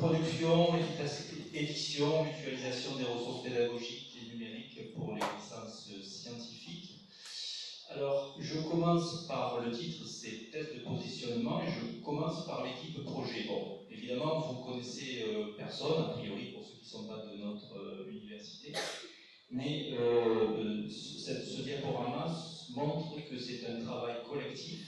production, édition, mutualisation des ressources pédagogiques et numériques pour les licences scientifiques. Alors, je commence par le titre, c'est test de positionnement, et je commence par l'équipe projet. Bon, évidemment, vous connaissez personne, a priori, pour ceux qui ne sont pas de notre université, mais ce diaporama montre que c'est un travail collectif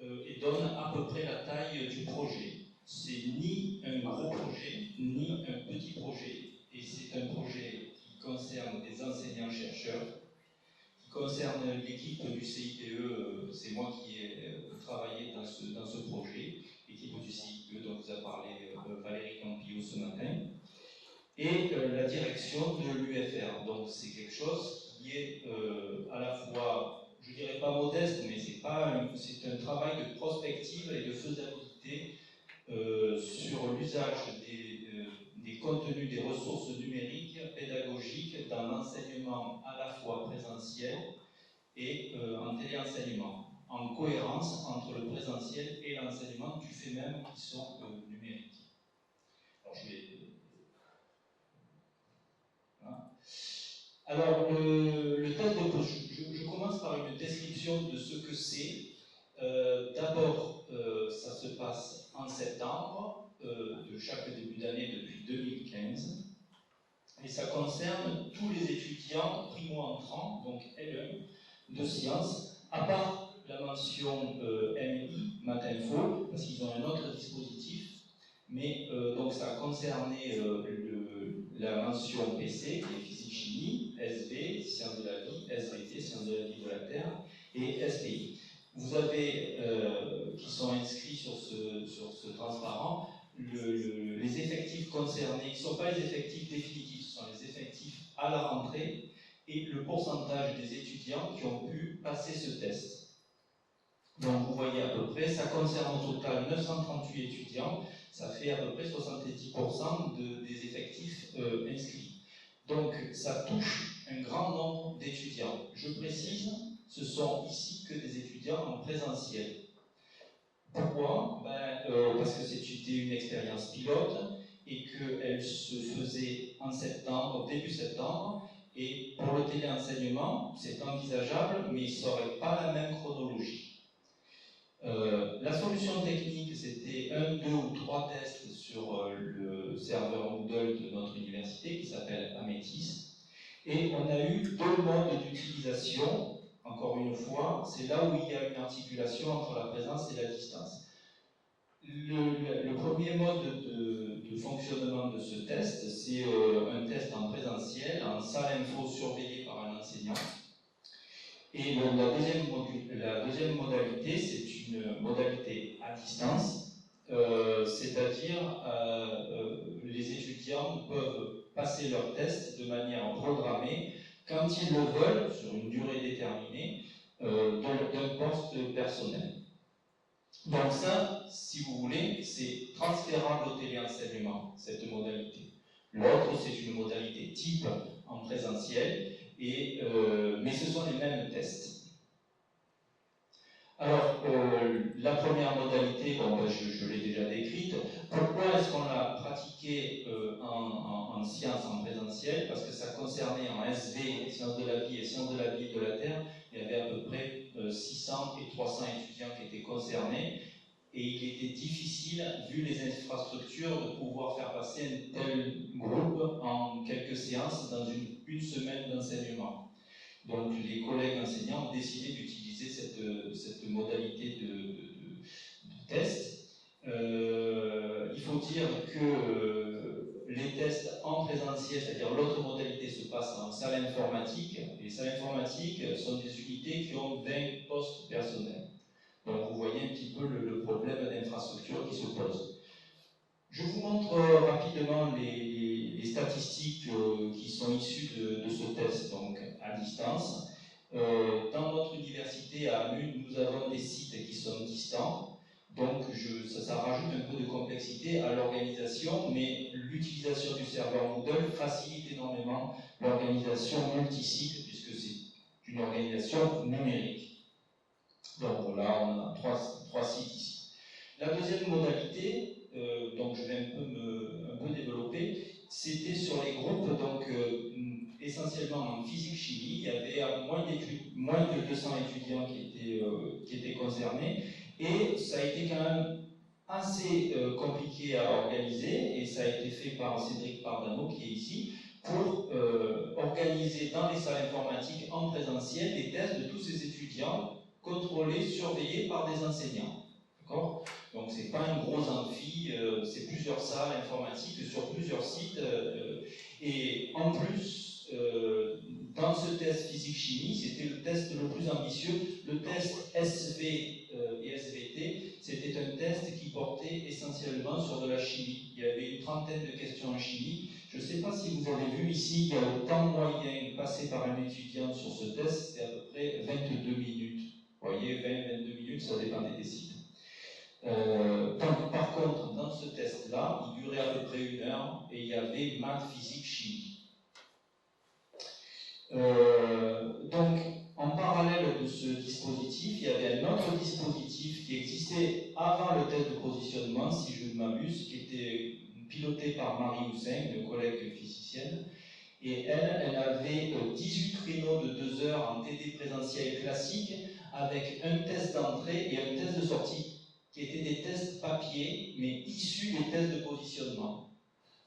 et donne à peu près la taille du projet. C'est ni un gros projet, ni un petit projet, et c'est un projet qui concerne des enseignants-chercheurs, qui concerne l'équipe du CIPE, c'est moi qui ai travaillé dans ce projet, l'équipe du CIPE dont vous a parlé Valérie Campillo ce matin, et la direction de l'UFR. Donc c'est quelque chose qui est à la fois, je ne dirais pas modeste, mais c'est un travail de prospective et de faisabilité sur l'usage des contenus, des ressources numériques, pédagogiques, dans l'enseignement à la fois présentiel et en téléenseignement, en cohérence entre le présentiel et l'enseignement du fait même qui sont numériques. Alors, Alors, le test de je commence par une description de ce que c'est. D'abord, ça se passe en septembre de chaque début d'année depuis 2015. Et ça concerne tous les étudiants primo-entrants, donc L1, de sciences, à part la mention MI, Math-Info, parce qu'ils ont un autre dispositif. Mais donc ça a concerné la mention PC, qui est physique-chimie, SV, sciences de la vie, SVT, sciences de la vie de la Terre, et SPI. Vous avez, qui sont inscrits sur ce transparent, les effectifs concernés, qui ne sont pas les effectifs définitifs, ce sont les effectifs à la rentrée, et le pourcentage des étudiants qui ont pu passer ce test. Donc vous voyez à peu près, ça concerne au total 938 étudiants, ça fait à peu près 70% des effectifs inscrits. Donc ça touche un grand nombre d'étudiants. Je précise, ce sont ici que des étudiants en présentiel. Pourquoi? Parce que c'était une expérience pilote et qu'elle se faisait en septembre, début septembre, et pour le téléenseignement, c'est envisageable, mais ça n'aurait pas la même chronologie. La solution technique, c'était 1, 2 ou 3 tests sur le serveur Moodle de notre université qui s'appelle Améthys. Et on a eu 2 modes d'utilisation. Encore une fois, c'est là où il y a une articulation entre la présence et la distance. Le premier mode de fonctionnement de ce test, c'est un test en présentiel, en salle info surveillée par un enseignant. Et la deuxième modalité, c'est une modalité à distance, c'est-à-dire les étudiants peuvent passer leur test de manière programmée quand ils le veulent, sur une durée déterminée, d'un poste personnel. Donc ça, si vous voulez, c'est transférable au téléenseignement, cette modalité. L'autre, c'est une modalité type en présentiel, mais ce sont les mêmes tests. Alors, la première modalité, je l'ai déjà décrite. Pourquoi est-ce qu'on l'a pratiquée en sciences en présentiel? Parce que ça concernait en SV, sciences de la vie et sciences de la vie et de la Terre, il y avait à peu près 600 et 300 étudiants qui étaient concernés. Et il était difficile, vu les infrastructures, de pouvoir faire passer un tel groupe en quelques séances dans une semaine d'enseignement. Donc les collègues enseignants ont décidé d'utiliser cette modalité de test. Il faut dire que les tests en présentiel, c'est-à-dire l'autre modalité, se passent en salle informatique. Les salles informatiques sont des unités qui ont 20 postes personnels. Donc vous voyez un petit peu le problème d'infrastructure qui se pose. Je vous montre rapidement les statistiques qui sont issues de ce test, donc à distance. Dans notre université à AMU, nous avons des sites qui sont distants, donc ça rajoute un peu de complexité à l'organisation, mais l'utilisation du serveur Moodle facilite énormément l'organisation multisite, puisque c'est une organisation numérique. Donc voilà, on a trois sites ici. La deuxième modalité, donc je vais un peu développer, c'était sur les groupes, donc essentiellement en physique-chimie. Il y avait moins de 200 étudiants qui étaient concernés, et ça a été quand même assez compliqué à organiser, et ça a été fait par Cédric Pardano qui est ici, pour organiser dans les salles informatiques en présentiel des tests de tous ces étudiants contrôlés, surveillés par des enseignants. D'accord ? Donc c'est pas un gros amphi, c'est plusieurs salles informatiques sur plusieurs sites, et en plus, dans ce test physique-chimie, c'était le test le plus ambitieux, le test SV et SVT, c'était un test qui portait essentiellement sur de la chimie. Il y avait une trentaine de questions en chimie. Je ne sais pas si vous avez vu ici, il y a le temps moyen passé par un étudiant sur ce test, c'était à peu près 22 minutes. Vous voyez, 20-22 minutes, ça dépendait des sites. Donc, par contre, dans ce test-là, il durait à peu près 1 heure et il y avait maths, physique, chimie. Donc, en parallèle de ce dispositif, il y avait un autre dispositif qui existait avant le test de positionnement, si je ne m'abuse, qui était piloté par Marie Houssin, une collègue physicienne. Et elle avait 18 créneaux de 2 heures en TD présentiel classique, avec un test d'entrée et un test de sortie, qui étaient des tests papier, mais issus des tests de positionnement.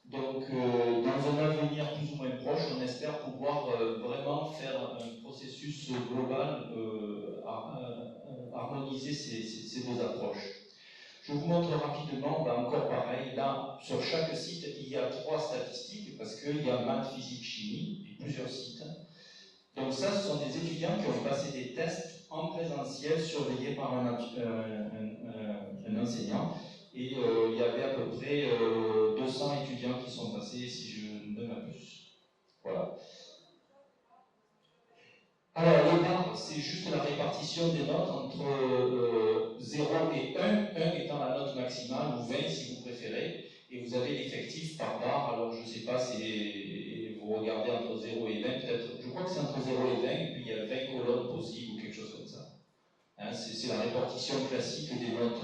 Donc, dans un avenir plus ou moins proche, on espère pouvoir vraiment faire un processus global, harmoniser ces deux approches. Je vous montre rapidement, encore pareil, là, sur chaque site, il y a 3 statistiques, parce qu'il y a maths, physique, chimie, et plusieurs sites. Donc ça, ce sont des étudiants qui ont passé des tests en présentiel surveillés par un enseignant. Et il y avait à peu près 200 étudiants qui sont passés, si je ne m'abuse. Voilà. Alors, les barres, c'est juste la répartition des notes entre 0 et 1, 1 étant la note maximale, ou 20 si vous préférez, et vous avez l'effectif par barre. Alors, je ne sais pas si vous regardez entre 0 et 20, peut-être, je crois que c'est entre 0 et 20, et puis il y a 20 colonnes possibles, ou quelque chose comme ça. Hein, c'est la répartition classique des notes.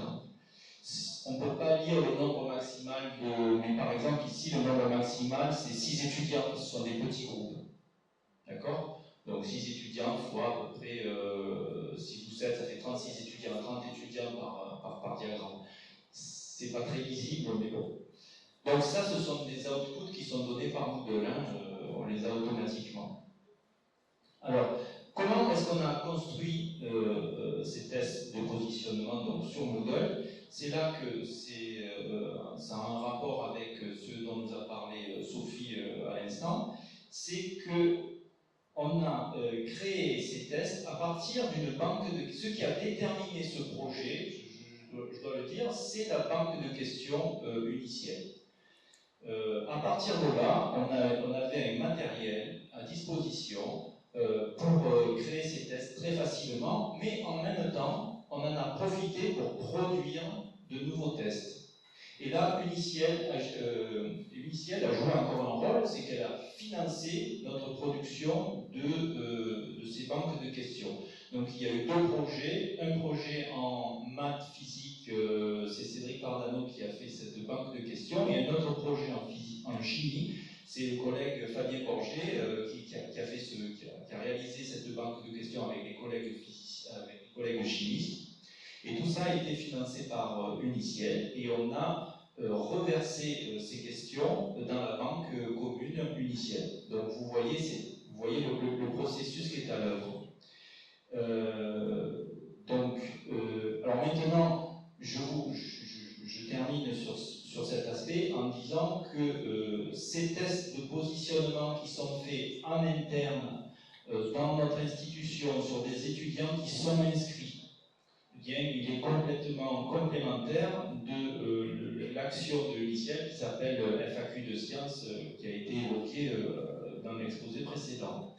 On ne peut pas lire le nombre maximal mais par exemple, ici, le nombre maximal, c'est 6 étudiants, ce sont des petits groupes. D'accord ? Donc 6 étudiants fois à peu près, si vous 7, ça fait 36 étudiants, 30 étudiants par diagramme. C'est pas très lisible, mais bon. Donc ça, ce sont des outputs qui sont donnés par Moodle, hein, on les a automatiquement. Alors, comment est-ce qu'on a construit ces tests de positionnement donc, sur Moodle? C'est là que ça a un rapport avec ce dont nous a parlé Sophie à l'instant. C'est que on a créé ces tests à partir d'une banque de... Ce qui a déterminé ce projet, je dois le dire, c'est la banque de questions unicielle. À partir de là, on avait un matériel à disposition pour créer ces tests très facilement, mais en même temps, on en a profité pour produire de nouveaux tests. Et là, Uniciel a joué encore un rôle, c'est qu'elle a financé notre production de ces banques de questions. Donc il y a eu 2 projets, un projet en maths, physique, c'est Cédric Pardano qui a fait cette banque de questions, et un autre projet en chimie, c'est le collègue Fabien Borger qui a réalisé cette banque de questions avec les collègues chimistes. Et tout ça a été financé par Uniciel, et on a reversé ces questions dans la banque commune Uniciel. Donc vous voyez le processus qui est à l'œuvre. Alors maintenant, je termine sur cet aspect en disant que ces tests de positionnement qui sont faits en interne dans notre institution sur des étudiants qui sont inscrits, bien, il est complètement complémentaire de l'action de Uniciel qui s'appelle FAQ de sciences, qui a été évoquée dans l'exposé précédent.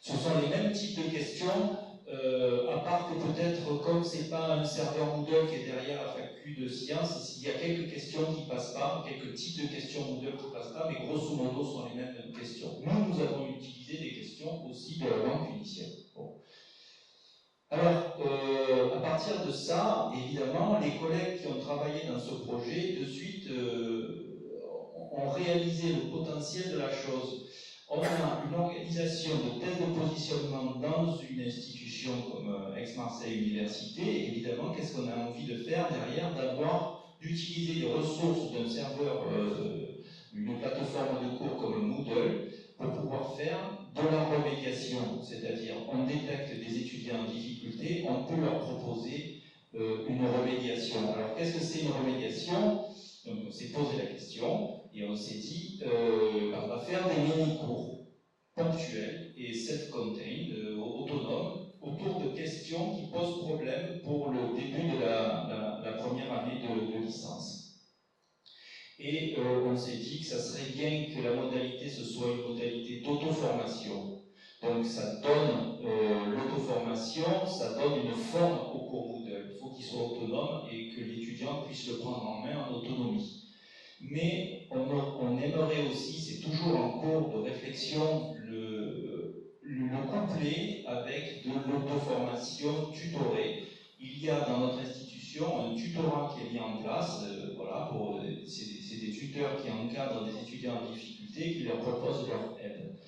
Ce sont les mêmes types de questions, à part que peut-être, comme ce n'est pas un serveur Moodle qui est derrière FAQ de sciences, s'il y a quelques questions qui ne passent pas, quelques types de questions Moodle qui ne passent pas, mais grosso modo, sont les mêmes questions. Nous avons utilisé des questions aussi de la banque Uniciel. Bon. Alors, à partir de ça, évidemment, les collègues qui ont travaillé dans ce projet, de suite, ont réalisé le potentiel de la chose. On a une organisation de tests de positionnement dans une institution comme Aix-Marseille Université. Évidemment, qu'est-ce qu'on a envie de faire derrière? D'utiliser les ressources d'un serveur, une plateforme de cours comme Moodle, pour pouvoir faire de la remédiation. C'est-à-dire, on détecte des étudiants en difficulté, on peut leur proposer une remédiation. Alors, qu'est-ce que c'est une remédiation? Donc, on s'est posé la question et on s'est dit, on va faire des mini-cours ponctuels et self-contained, autonomes, autour de questions qui posent problème pour le début de la première année de licence. Et on s'est dit que ça serait bien que la modalité, ce soit une modalité d'auto-formation. Donc ça donne l'auto-formation, ça donne une forme au cours Moodle. Il faut qu'il soit autonome et que l'étudiant puisse le prendre en main en autonomie. Mais on aimerait aussi, c'est toujours en cours de réflexion, le coupler avec de l'auto-formation tutorée. Il y a dans notre institution un tutorat qui est mis en place, voilà, c'est des tuteurs qui encadrent des étudiants en difficulté, qui leur proposent leur aide.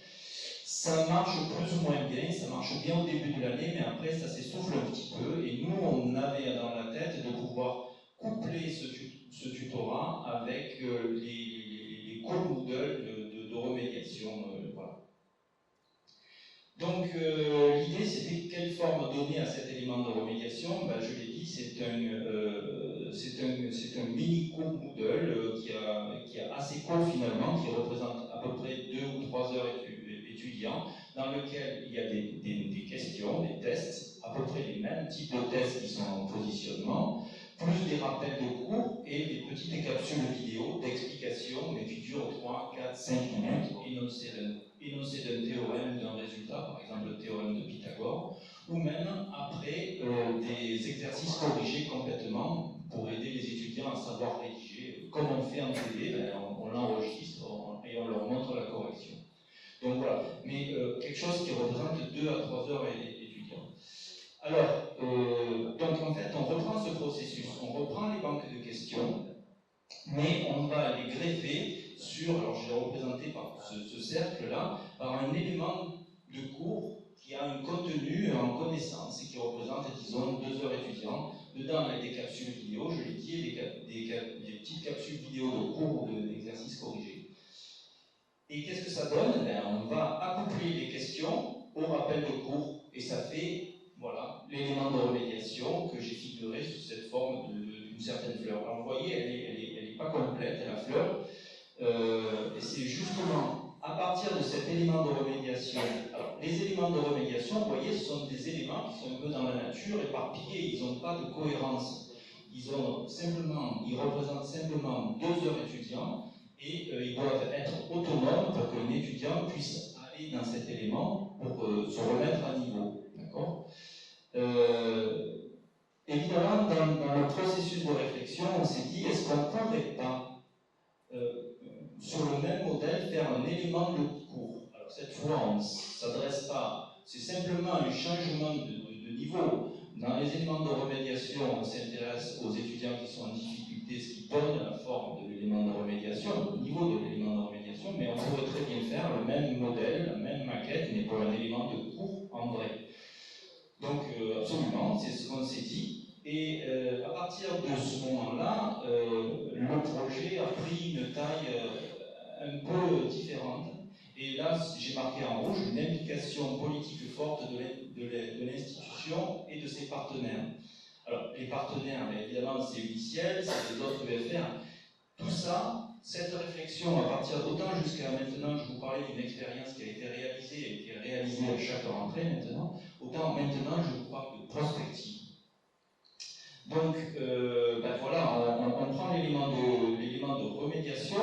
Ça marche plus ou moins bien, ça marche bien au début de l'année, mais après ça s'essouffle un petit peu, et nous on avait dans la tête de pouvoir coupler ce tutorat avec les cours Moodle de remédiation. Voilà. Donc l'idée c'était quelle forme donner à cet élément de remédiation. Ben, je l'ai dit, c'est un mini cours Moodle qui est assez court finalement, qui représente à peu près 2 ou 3 heures étudiants, dans lequel il y a des questions, des tests, à peu près les mêmes types de tests qui sont en positionnement, plus des rappels de cours et des petites capsules vidéo d'explication, mais qui durent 3, 4, 5 minutes, énoncé d'un théorème ou d'un résultat, par exemple le théorème de Pythagore, ou même après des exercices corrigés complètement pour aider les étudiants à savoir rédiger. Comme on fait en télé, ben, on l'enregistre et on leur montre la correction. Donc voilà, mais quelque chose qui représente 2 à 3 heures étudiants. Alors, donc en fait, on reprend ce processus, on reprend les banques de questions, mais on va les greffer sur, alors je l'ai représenté par ce cercle-là, par un élément de cours qui a un contenu en connaissance et qui représente, disons, 2 heures étudiants. Dedans, il y a des capsules vidéo, je l'ai dit, des petites capsules vidéo de cours ou d'exercices corrigés. Et qu'est-ce que ça donne? Ben, on va accoupler les questions au rappel de cours, et ça fait voilà, l'élément de remédiation que j'ai figuré sous cette forme d'une certaine fleur. Alors vous voyez, elle n'est pas complète, la fleur, et c'est justement à partir de cet élément de remédiation. Alors, les éléments de remédiation, vous voyez, ce sont des éléments qui sont un peu dans la nature, éparpillés, ils n'ont pas de cohérence. Ils représentent simplement 2 heures étudiants, et ils doivent être autonomes pour qu'un étudiant puisse aller dans cet élément pour se remettre à niveau. D'accord ? Évidemment, dans le processus de réflexion, on s'est dit, est-ce qu'on ne pourrait pas, sur le même modèle, faire un élément de cours? Alors cette fois, on ne s'adresse pas, c'est simplement un changement de niveau. Dans les éléments de remédiation, on s'intéresse aux étudiants qui sont en difficulté, ce qui donne la forme de l'élément de remédiation, le niveau de l'élément de remédiation, mais on pourrait très bien faire le même modèle, la même maquette, mais pour un élément de cours en vrai. Donc, absolument, c'est ce qu'on s'est dit. Et à partir de ce moment-là, le projet a pris une taille un peu différente. Et là, j'ai marqué en rouge une implication politique forte de l'institution et de ses partenaires. Alors, les partenaires, évidemment, c'est UNICIEL, c'est les autres UFR. Tout ça, cette réflexion, à partir d'autant jusqu'à maintenant, je vous parlais d'une expérience qui a été réalisée et qui est réalisée à chaque rentrée maintenant, autant maintenant, je vous parle de prospective. Donc, voilà, on prend l'élément de remédiation,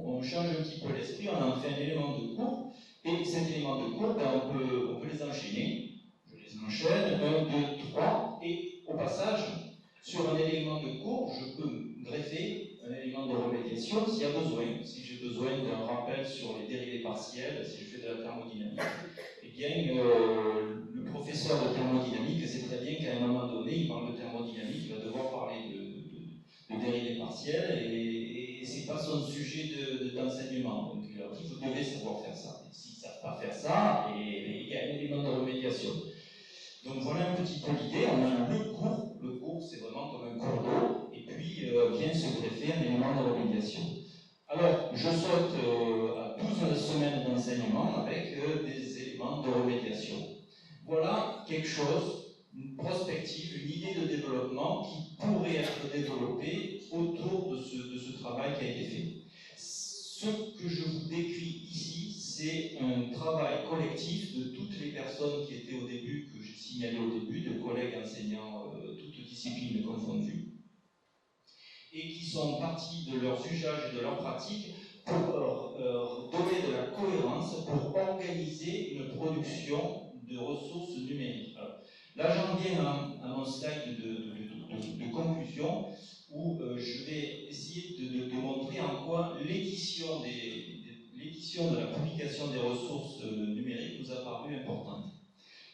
on change un petit peu l'esprit, on en fait un élément de cours, et cet élément de cours, on peut les enchaîner. Je les enchaîne, 1, 2, 3, et au passage, sur un élément de cours, je peux greffer un élément de remédiation s'il y a besoin. Si j'ai besoin d'un rappel sur les dérivés partiels, si je fais de la thermodynamique, eh bien, le professeur de thermodynamique sait très bien qu'à un moment donné, il parle de thermodynamique, il va devoir parler de dérivés partiels, et et c'est pas son sujet d'enseignement. Donc il leur dit, vous devez savoir faire ça. Et s'ils ne savent pas faire ça, il y a un élément de remédiation. Donc voilà un petit peu l'idée. On a le cours. Le cours, c'est vraiment comme un cours d'eau. Et puis vient se greffer un élément de remédiation. Alors, je saute à 12 semaines d'enseignement avec des éléments de remédiation. Voilà quelque chose, une prospective, une idée de développement qui pourrait être développée autour de ce travail qui a été fait. Ce que je vous décris ici, c'est un travail collectif de toutes les personnes qui étaient au début, que j'ai signalé au début, de collègues enseignants, toutes disciplines confondues, et qui sont partis de leurs usages et de leurs pratiques pour donner de la cohérence, pour organiser une production de ressources numériques. Alors, là, j'en viens à mon slide de conclusion, où je vais essayer de montrer en quoi l'édition de la publication des ressources numériques nous a paru importante.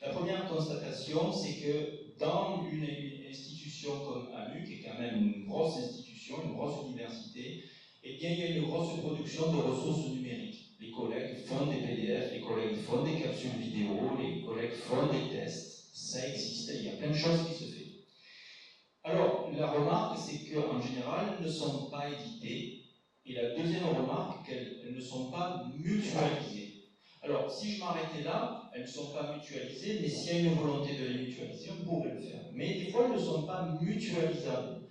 La première constatation, c'est que dans une institution comme AMU, qui est quand même une grosse institution, une grosse université, eh bien, il y a une grosse production de ressources numériques. Les collègues font des PDF, les collègues font des capsules vidéo, les collègues font des tests. Ça existe, il y a plein de choses qui se font. Alors, la remarque, c'est qu'en général, elles ne sont pas éditées. Et la deuxième remarque, qu'elles ne sont pas mutualisées. Alors, si je m'arrêtais là, elles ne sont pas mutualisées, mais s'il y a une volonté de les mutualiser, on pourrait le faire. Mais des fois, elles ne sont pas mutualisables.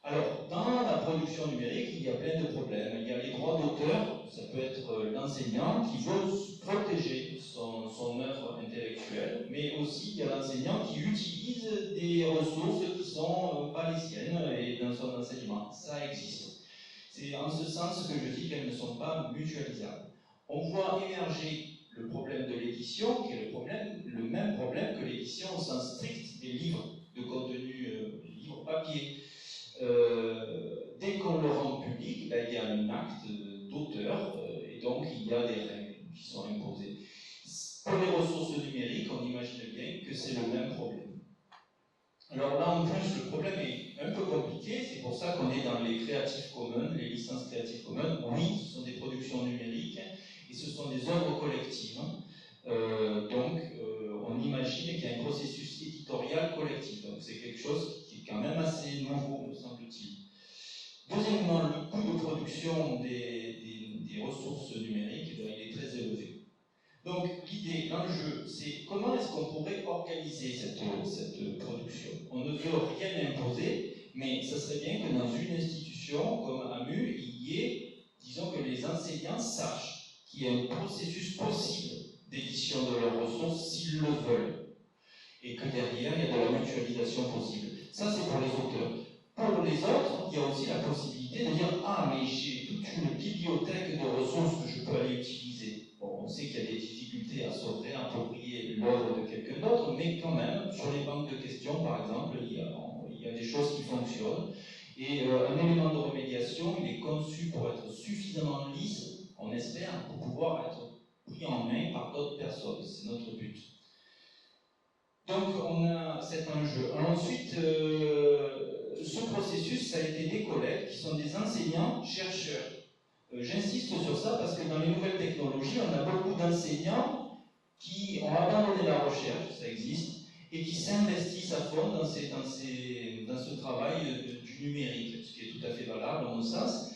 Alors, dans la production numérique, il y a plein de problèmes. Il y a les droits d'auteur, ça peut être l'enseignant qui veut protéger son œuvre intellectuelle, mais aussi il y a l'enseignant qui utilise des ressources qui ne sont pas les siennes et dans son enseignement. Ça existe. C'est en ce sens que je dis qu'elles ne sont pas mutualisables. On voit émerger le problème de l'édition, qui est le même problème que l'édition au sens strict des livres de contenu, livres papier. Dès qu'on le rend public, ben, il y a un acte d'auteur et donc il y a des règles qui sont imposées. Pour les ressources numériques, on imagine bien que c'est le même problème. Alors là, en plus, le problème est un peu compliqué, c'est pour ça qu'on est dans les Creative Commons, les licences Creative Commons. Oui, ce sont des productions numériques et ce sont des œuvres collectives. Donc, on imagine qu'il y a un processus éditorial collectif. Donc, c'est quelque chose qui est quand même assez nouveau, me semble-t-il. Deuxièmement, le coût de production des ressources numériques, il est très élevé. Donc, l'idée, l'enjeu, c'est comment est-ce qu'on pourrait organiser cette production. On ne veut rien imposer, mais ce serait bien que dans une institution comme AMU, il y ait, disons que les enseignants sachent qu'il y a un processus possible d'édition de leurs ressources s'ils le veulent, et que derrière, il y a de la mutualisation possible. Ça, c'est pour les auteurs. Pour les autres, il y a aussi la possibilité de dire « Ah, mais j'ai toute une bibliothèque de ressources que je peux aller utiliser. » Bon, on sait qu'il y a des difficultés à se réapproprier l'œuvre de quelqu'un d'autre, mais quand même, sur les banques de questions, par exemple, il y a des choses qui fonctionnent. Et un élément de remédiation, il est conçu pour être suffisamment lisse, on espère, pour pouvoir être pris en main par d'autres personnes. C'est notre but. Donc, on a cet enjeu. Ensuite, ce processus, ça a été des collègues qui sont des enseignants, chercheurs. J'insiste sur ça parce que dans les nouvelles technologies, on a beaucoup d'enseignants qui ont abandonné la recherche, ça existe, et qui s'investissent à fond dans ce travail du numérique, ce qui est tout à fait valable à mon sens.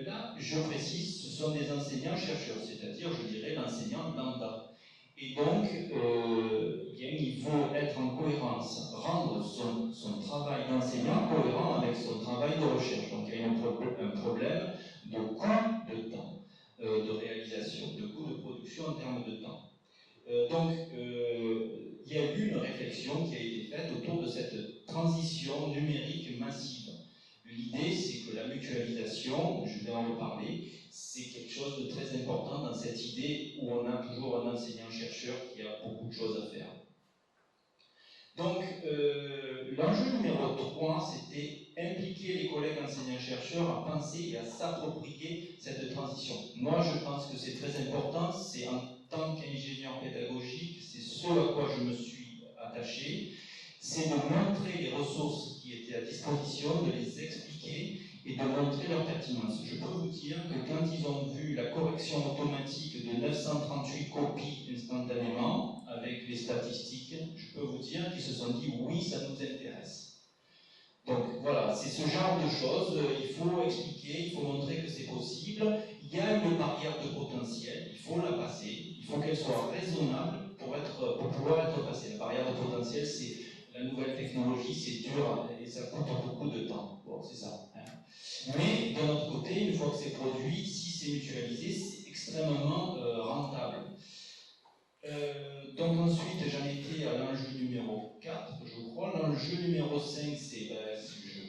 Là, je précise, ce sont des enseignants-chercheurs, c'est-à-dire, je dirais, l'enseignant lambda. Et donc, bien, il faut être en cohérence, rendre son travail d'enseignant cohérent avec son travail de recherche. Donc, il y a un problème de coût de temps, de réalisation, de coût de production en termes de temps. Donc, il y a eu une réflexion qui a été faite autour de cette transition numérique massive. L'idée, c'est que la mutualisation, je vais en reparler, c'est quelque chose de très important dans cette idée où on a toujours un enseignant-chercheur qui a beaucoup de choses à faire. Donc, l'enjeu numéro 3, c'était impliquer les collègues enseignants-chercheurs à penser et à s'approprier cette transition. Moi, je pense que c'est très important, c'est en tant qu'ingénieur pédagogique, c'est ce à quoi je me suis attaché, c'est de montrer les ressources qui étaient à disposition, de les expliquer et de de montrer leur pertinence. Je peux vous dire que quand ils ont vu la correction automatique de 938 copies instantanément, avec les statistiques, je peux vous dire qu'ils se sont dit oui, ça nous intéresse. Donc voilà, c'est ce genre de choses, il faut expliquer, il faut montrer que c'est possible. Il y a une barrière de potentiel, il faut la passer, il faut qu'elle soit raisonnable pour pouvoir être passée. La barrière de potentiel, c'est la nouvelle technologie, c'est dur et ça coûte beaucoup de temps. Bon, c'est ça. Hein. Mais d'un autre côté, une fois que c'est produit, si c'est mutualisé, c'est extrêmement rentable. Donc ensuite, j'en étais à l'enjeu numéro 4, je crois. L'enjeu numéro 5,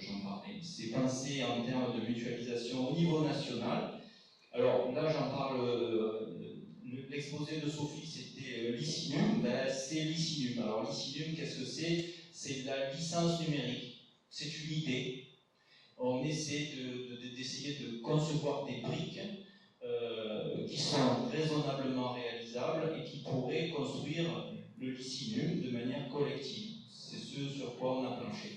j'en parlais, c'est penser en termes de mutualisation au niveau national. Alors là, j'en parle, l'exposé de Sophie, c'était l'ICINUM. C'est l'ICINUM. Alors l'ICINUM, qu'est-ce que c'est? C'est la licence numérique. C'est une idée. On essaie d'essayer de concevoir des briques qui sont raisonnablement réalisables et qui pourraient construire le LICINUM de manière collective. C'est ce sur quoi on a planché.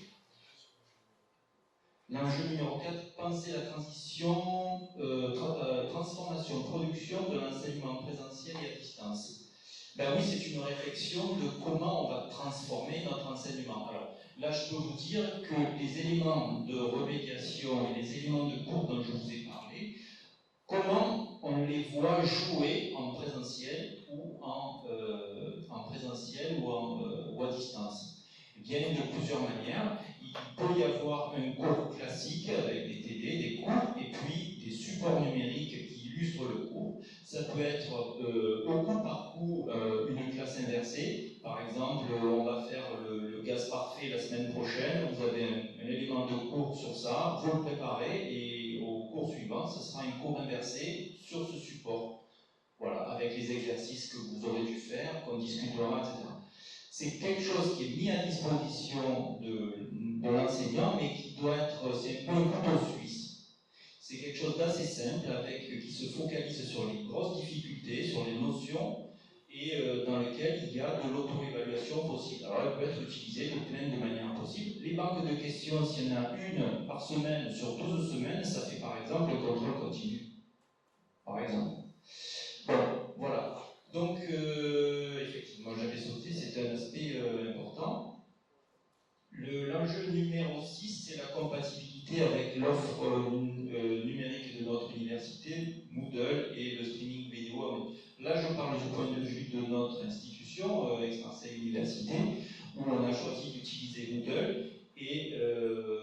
L'enjeu numéro 4, penser la transition, transformation, production de l'enseignement présentiel et à distance. Ben oui, c'est une réflexion de comment on va transformer notre enseignement. Alors là, je peux vous dire que les éléments de remédiation et les éléments de cours dont je vous ai parlé, comment on les voit jouer en présentiel ou ou à distance? Eh bien, de plusieurs manières. Il peut y avoir un cours classique avec des TD, des cours, et puis des supports numériques qui illustrent le cours. Ça peut être au coup par coup une classe inversée. Par exemple, on va faire le gaz parfait la semaine prochaine. Vous avez un élément de cours sur ça, vous le préparez et au cours suivant, ce sera un cours inversé sur ce support. Voilà, avec les exercices que vous aurez dû faire, qu'on discutera, etc. C'est quelque chose qui est mis à disposition de l'enseignant, mais qui doit être, c'est un peu un couteau suisse. C'est quelque chose d'assez simple, qui se focalise sur les grosses difficultés, sur les notions, et dans lequel il y a de l'auto-évaluation possible. Alors elle peut être utilisée de plein de manières possibles. Les banques de questions, s'il y en a une par semaine sur 12 semaines, ça fait par exemple le contrôle continu. Par exemple. Bon, voilà. Donc, effectivement, j'avais sauté, c'est un aspect important. L'enjeu numéro 6, c'est la compatibilité avec l'offre numérique de notre université, Moodle et le streaming vidéo. Là, je parle du point de vue de notre institution, Aix-Marseille Université, où on a choisi d'utiliser Moodle. Et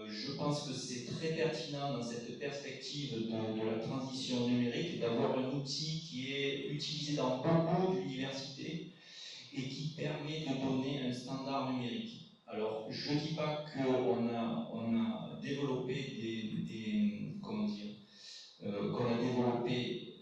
je pense que c'est très pertinent dans cette perspective de la transition numérique d'avoir un outil qui est utilisé dans beaucoup d'universités et qui permet de donner un standard numérique. Alors, je ne dis pas qu'on a développé qu'on a développé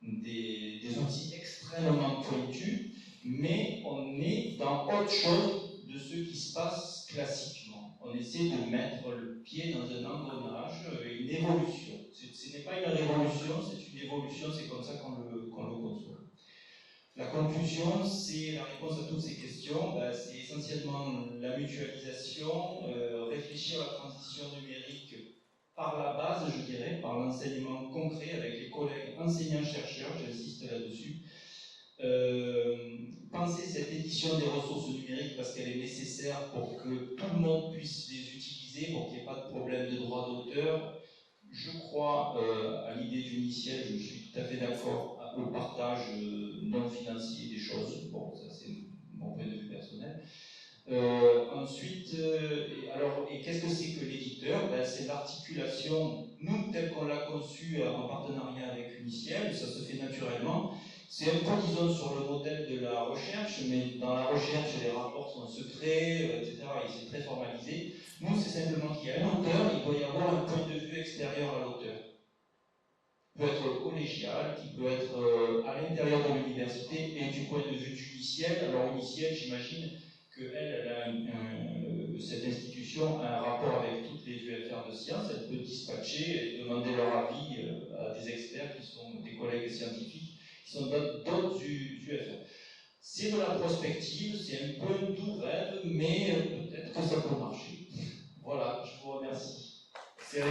des outils extrêmement pointus, mais on est dans autre chose de ce qui se passe classiquement. On essaie de mettre le pied dans un engrenage, une évolution. Ce n'est pas une révolution, c'est une évolution, c'est comme ça qu'on le conçoit. La conclusion, c'est la réponse à toutes ces questions, c'est essentiellement la mutualisation, réfléchir à la transition numérique par la base, je dirais, par l'enseignement concret avec les collègues enseignants-chercheurs, j'insiste là-dessus. Penser cette édition des ressources numériques parce qu'elle est nécessaire pour que tout le monde puisse les utiliser, pour qu'il n'y ait pas de problème de droit d'auteur. Je crois à l'idée du logiciel, je suis tout à fait d'accord au partage non financier des choses. Bon, ça c'est mon point de vue personnel. Ensuite, et qu'est-ce que c'est que l'éditeur? C'est l'articulation, nous, tel qu'on l'a conçu en partenariat avec Uniciel, ça se fait naturellement. C'est un peu, disons, sur le modèle de la recherche, mais dans la recherche, les rapports sont secrets, etc., et c'est très formalisé. Nous, c'est simplement qu'il y a un auteur, il doit y avoir un point de vue extérieur à l'auteur. Il peut être collégial, qui peut être à l'intérieur de l'université, et du point de vue du Uniciel. Alors, Uniciel, j'imagine cette institution a un rapport avec toutes les UFR de sciences, elle peut dispatcher et demander leur avis à des experts qui sont des collègues scientifiques, qui sont d'autres UFR. C'est de la prospective, c'est un peu un doux rêve, mais peut-être que ça peut marcher. Voilà, je vous remercie. C'est